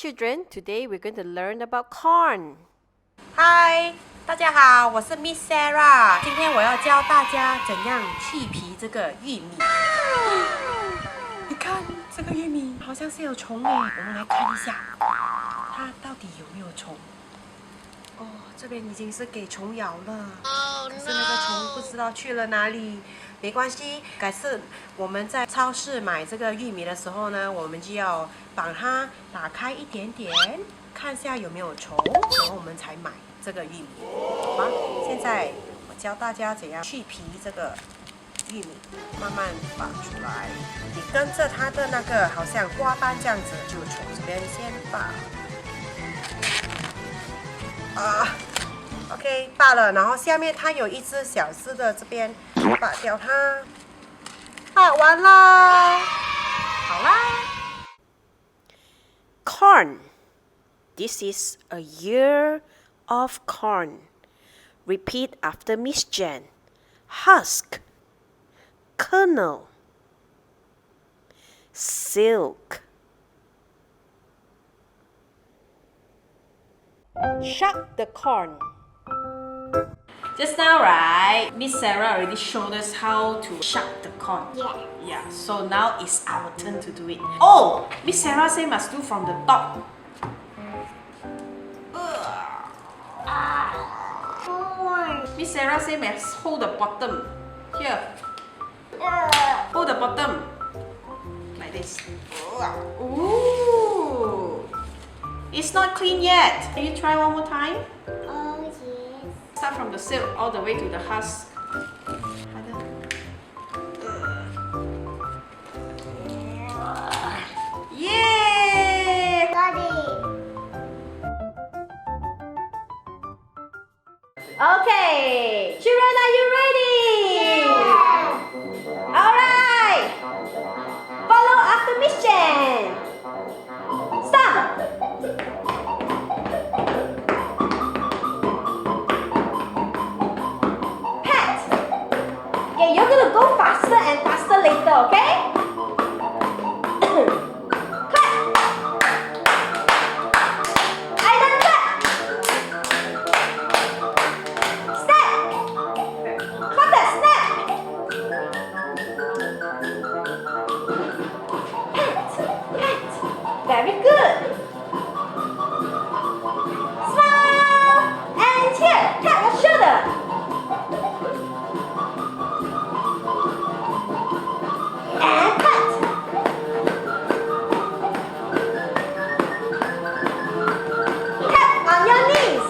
children, today we're going to learn about corn. Hi， 大家好，我是 Miss Sarah。今天我要教大家怎样去皮这个玉米。你看这个玉米好像是有虫耶，我们来看一下，它到底有没有虫？哦，这边已经是给虫咬了，可是那个虫不知道去了哪里。没关系，改次我们在超市买这个玉米的时候呢，我们就要把它打开一点点，看一下有没有虫，然后我们才买这个玉米，好吗？现在我教大家怎样去皮这个玉米，慢慢拔出来。你跟着它的那个好像花瓣这样子，就从这边先拔。OK， 拔了，然后下面它有一只小只的，这边拔掉它。拔完啦，好啦。Corn. This is a year of corn. Repeat after Miss Jen. Husk, kernel, silk. Shuck the corn. Just now, right, Miss Sarah already showed us how to shuck the corn. Yeah. So now it's our turn to do it. Oh, Miss Sarah say must do from the top. Miss Sarah say must hold the bottom. Here. Hold the bottom. Like this. Ooh. It's not clean yet. Can you try one more time? Oh, yes. Start from the silk all the way to the husk. Yay! Got it. Okay, children, are you ready? Alright. Follow after Miss Jen. Stop. Pat. Okay, you're gonna go faster and faster later, okay? Very good. Smile and here, tap your shoulder. And cut. Tap on your knees.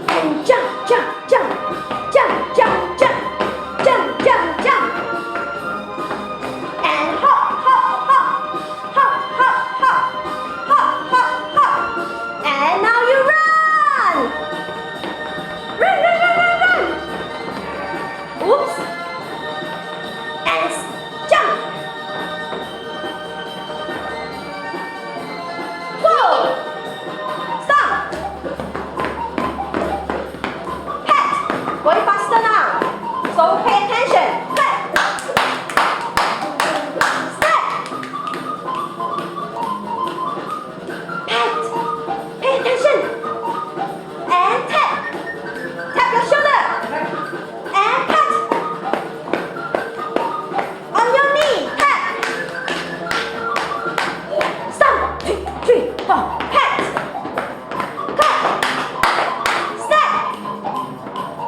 And jump, jump, jump, jump, jump, jump. Jump, jump, jump. And hop, hop, hop. Hop, hop, hop. Hop, hop, hop. And now you run. Run, run, run, run, run. Oops. And jump. Whoa. Stop. Pat. Going faster now. So pay attention. Step. Step. Pat. Pay attention. And tap. Tap your shoulder. And pat. On your knee. Tap. Stop. 2, 3, 4. Pat. Cut. Step.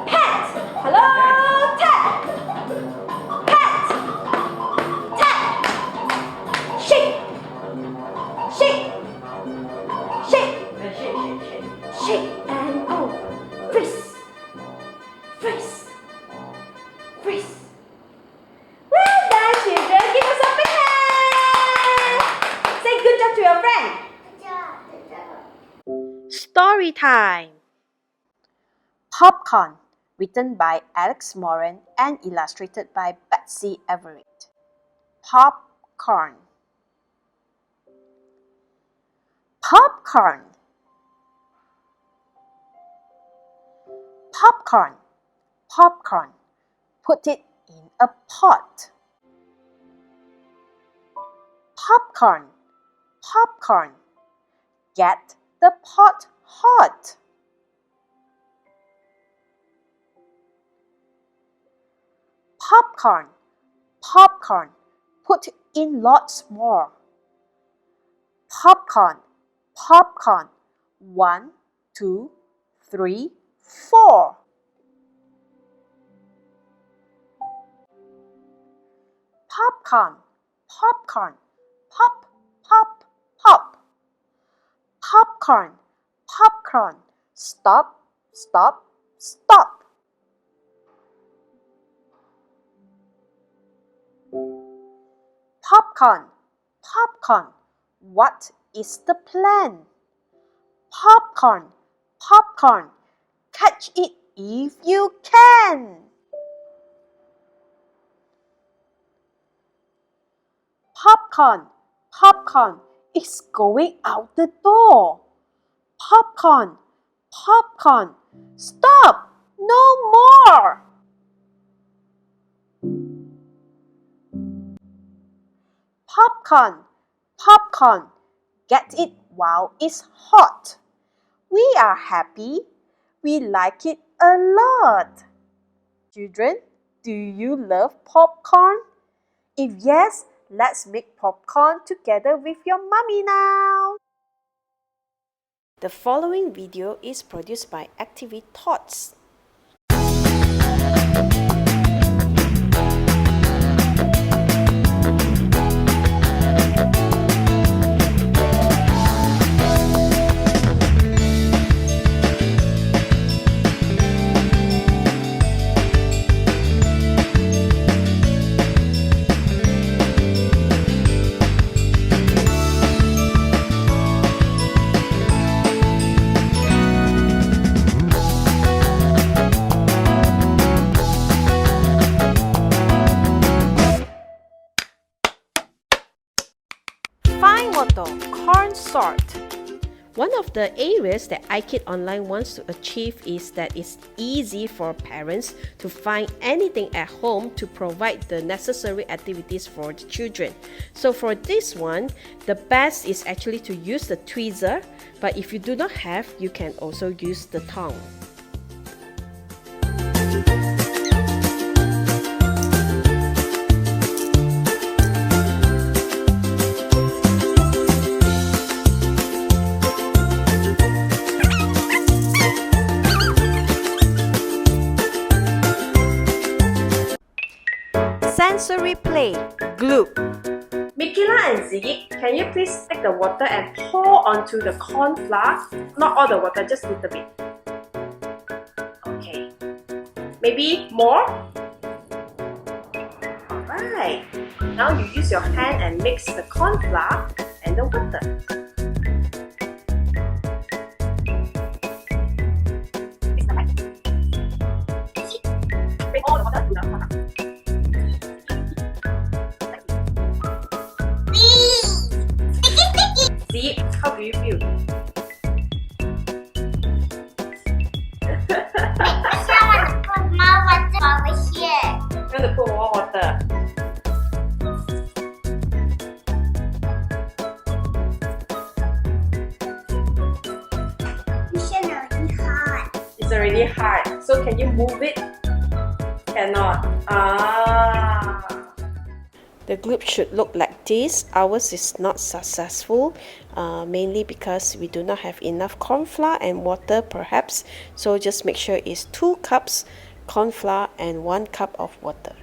Pat. Hello. Tap. Pat. Tap. Shake. Shake. Shake. Shake and oh. Freeze. Freeze. Freeze. Well done, children. Give us a big hand. Say good job to your friend. Good job. Good job. Story time. Popcorn, written by Alex Moran and illustrated by Betsy Everett. Popcorn. Popcorn. Popcorn. Popcorn. Put it in a pot. Popcorn, popcorn. Get the pot hot. Popcorn, popcorn. Put in lots more. Popcorn, popcorn. 1, 2, 3, 4. Popcorn, popcorn. Pop, pop, pop. Popcorn, popcorn. Stop, stop, stop. Popcorn, popcorn. What is the plan? Popcorn, popcorn. Catch it if you can. Popcorn, popcorn. It's going out the door. Popcorn, popcorn. Stop! No more! Popcorn, popcorn. Get it while it's hot. We are happy. We like it a lot. Children, do you love popcorn? If yes, let's make popcorn together with your mommy now. The following video is produced by Activate Thoughts. Corn sort. One of the areas that iKid Online wants to achieve is that it's easy for parents to find anything at home to provide the necessary activities for the children. So for this one, the best is actually to use the tweezer, but if you do not have, you can also use the tongue. Sensory play, Gloop. Mikila and Ziggy, can you please take the water and pour onto the corn flour? Not all the water, just a little bit. Okay. Maybe more? Alright. Now you use your hand and mix the corn flour and the water. Bring all the water to the pot. See, how do you feel? I want to put more water over here. You want to put more water? It's already hot. It's already hard. So can you move it? Cannot. The Gloop should look like this. Ours is not successful, mainly because we do not have enough corn flour and water perhaps. So just make sure it's 2 cups corn flour and 1 cup of water.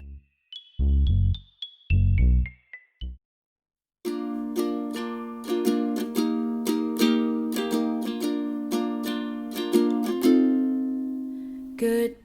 Good